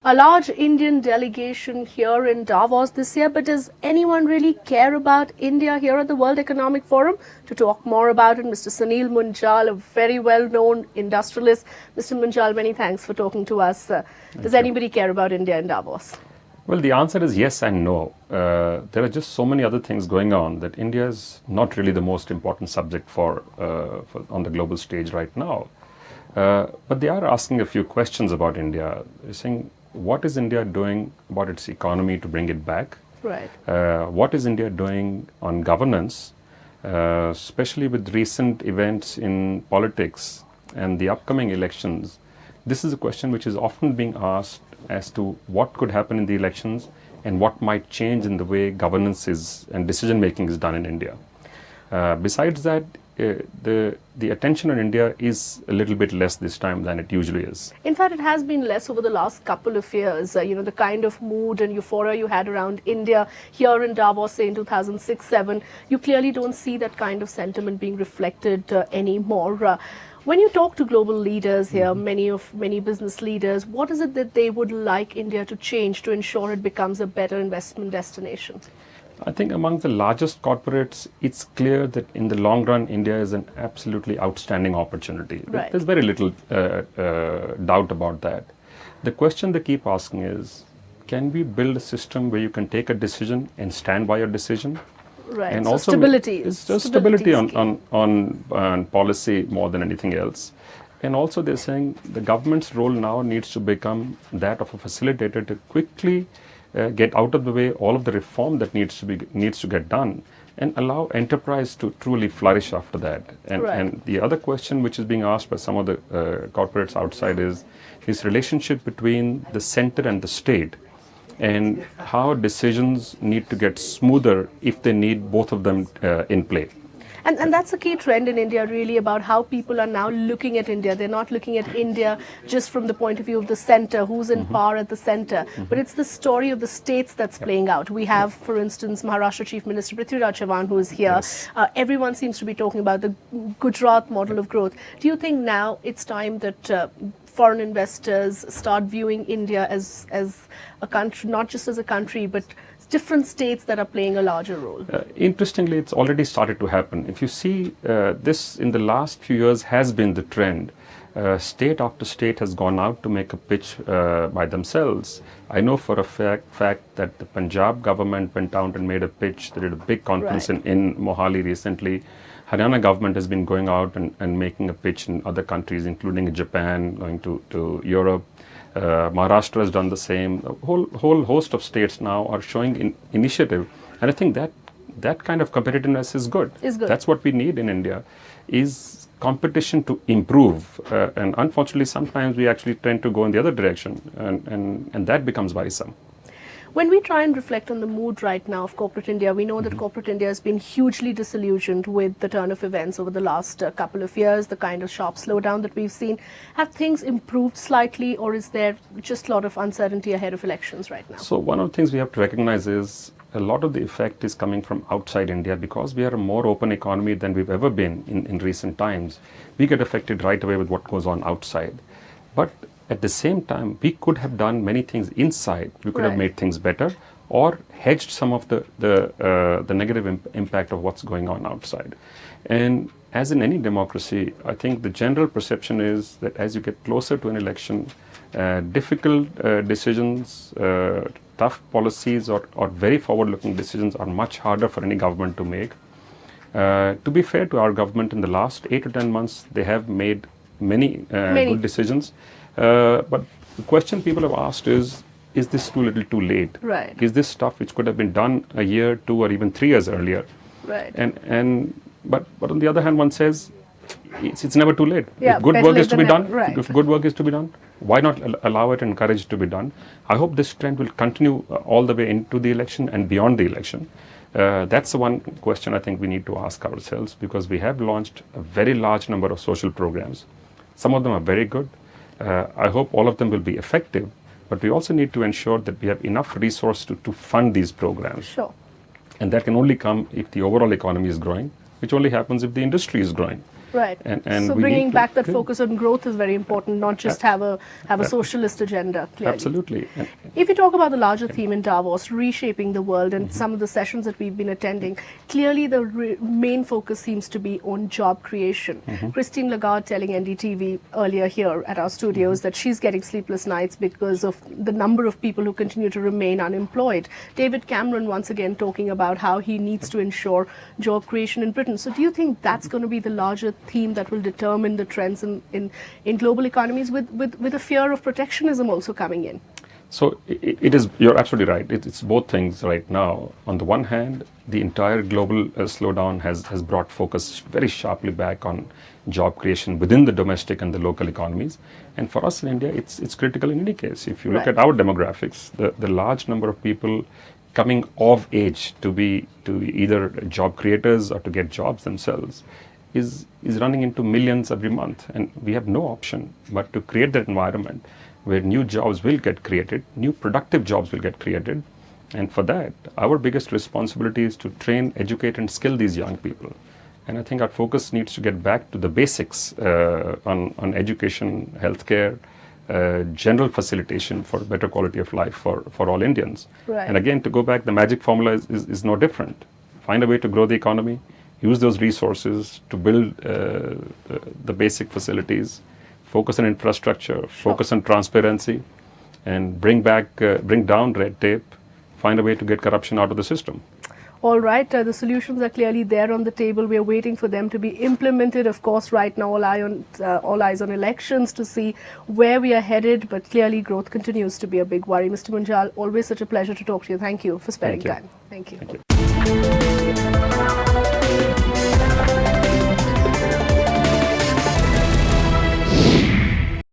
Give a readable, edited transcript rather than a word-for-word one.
A large Indian delegation here in Davos this year, but does anyone really care about India here at the World Economic Forum? To talk more about it, Mr. Sunil Munjal, a very well-known industrialist. Mr. Munjal, many thanks for talking to us. Does anybody care about India in Davos? Well, the answer is yes and no. There are just so many other things going on that India is not really the most important subject for on the global stage right now. But they are asking a few questions about India. They're saying, what is India doing about its economy to bring it back? Right. What is India doing on governance, especially with recent events in politics and the upcoming elections? This is a question which is often being asked as to what could happen in the elections and what might change in the way governance is and decision making is done in India. Besides that, the attention on India is a little bit less this time than it usually is. In fact, it has been less over the last couple of years. The kind of mood and euphoria you had around India here in Davos, say in 2006-07, you clearly don't see that kind of sentiment being reflected anymore. When you talk to global leaders here, many business leaders, what is it that they would like India to change to ensure it becomes a better investment destination? I think among the largest corporates, it's clear that in the long run, India is an absolutely outstanding opportunity. Right. There's very little doubt about that. The question they keep asking is, can we build a system where you can take a decision and stand by your decision? Right. And so also stability. It's just stability on policy more than anything else. And also they're saying the government's role now needs to become that of a facilitator to quickly get out of the way all of the reform that needs to get done and allow enterprise to truly flourish after that. And the other question which is being asked by some of the corporates outside is this relationship between the center and the state, and how decisions need to get smoother if they need both of them in play. And that's a key trend in India, really, about how people are now looking at India. They're not looking at India just from the point of view of the center, who's in power at the center, but it's the story of the states that's playing out. We have, for instance, Maharashtra Chief Minister Prithviraj Chavan, who is here. Yes. Everyone seems to be talking about the Gujarat model of growth. Do you think now it's time that foreign investors start viewing India as a country, not just as a country, but different states that are playing a larger role? Interestingly, it's already started to happen. If you see, this in the last few years has been the trend. State after state has gone out to make a pitch by themselves. I know for a fact that the Punjab government went out and made a pitch. They did a big conference in Mohali recently. Haryana government has been going out and making a pitch in other countries, including Japan, going to Europe. Maharashtra has done the same. A whole host of states now are showing initiative, and I think that kind of competitiveness is good. That's what we need in India, is competition to improve. And unfortunately, sometimes we actually tend to go in the other direction, and that becomes worrisome. When we try and reflect on the mood right now of corporate India, we know that corporate India has been hugely disillusioned with the turn of events over the last couple of years, the kind of sharp slowdown that we've seen. Have things improved slightly, or is there just a lot of uncertainty ahead of elections right now? So one of the things we have to recognize is a lot of the effect is coming from outside India, because we are a more open economy than we've ever been in recent times. We get affected right away with what goes on outside. But at the same time, we could have done many things inside. We could have made things better, or hedged some of the negative impact of what's going on outside. And as in any democracy, I think the general perception is that as you get closer to an election, difficult decisions, tough policies, or very forward-looking decisions are much harder for any government to make. To be fair to our government, in the last 8 to 10 months, they have made many good decisions. But the question people have asked is this too little too late? Right. Is this stuff which could have been done a year, 2, or even 3 years earlier? Right. But on the other hand, one says it's never too late. Yeah, if good work is to be done, right. if good work is to be done, why not allow it and encourage it to be done? I hope this trend will continue all the way into the election and beyond the election. That's the one question I think we need to ask ourselves, because we have launched a very large number of social programs. Some of them are very good. I hope all of them will be effective, but we also need to ensure that we have enough resource to fund these programs. Sure. And that can only come if the overall economy is growing, which only happens if the industry is growing. Right. And So we bringing need to back that build. focus on growth is very important, not just have a socialist agenda. Clearly. Absolutely. If you talk about the larger theme in Davos, reshaping the world, and some of the sessions that we've been attending, clearly the main focus seems to be on job creation. Christine Lagarde telling NDTV earlier here at our studios that she's getting sleepless nights because of the number of people who continue to remain unemployed. David Cameron once again talking about how he needs to ensure job creation in Britain. So do you think that's going to be the larger theme that will determine the trends in global economies, with a fear of protectionism also coming in? So it is, you're absolutely right. It's both things right now. On the one hand, the entire global slowdown has brought focus very sharply back on job creation within the domestic and the local economies. And for us in India, it's critical in any case. If you look at our demographics, the large number of people coming of age to be either job creators or to get jobs themselves is running into millions every month, and we have no option but to create that environment where new jobs will get created, new productive jobs will get created, and for that our biggest responsibility is to train, educate and skill these young people. And I think our focus needs to get back to the basics on education, healthcare, general facilitation for better quality of life for all Indians. Right. And again, to go back, the magic formula is no different. Find a way to grow the economy, use those resources to build the basic facilities, focus on infrastructure, focus on transparency, and bring down red tape, find a way to get corruption out of the system. All right, the solutions are clearly there on the table. We are waiting for them to be implemented. Of course, right now all eyes on elections to see where we are headed, but clearly growth continues to be a big worry. Mr. Munjal, always such a pleasure to talk to you. Thank you for sparing time. Thank you. Thank you.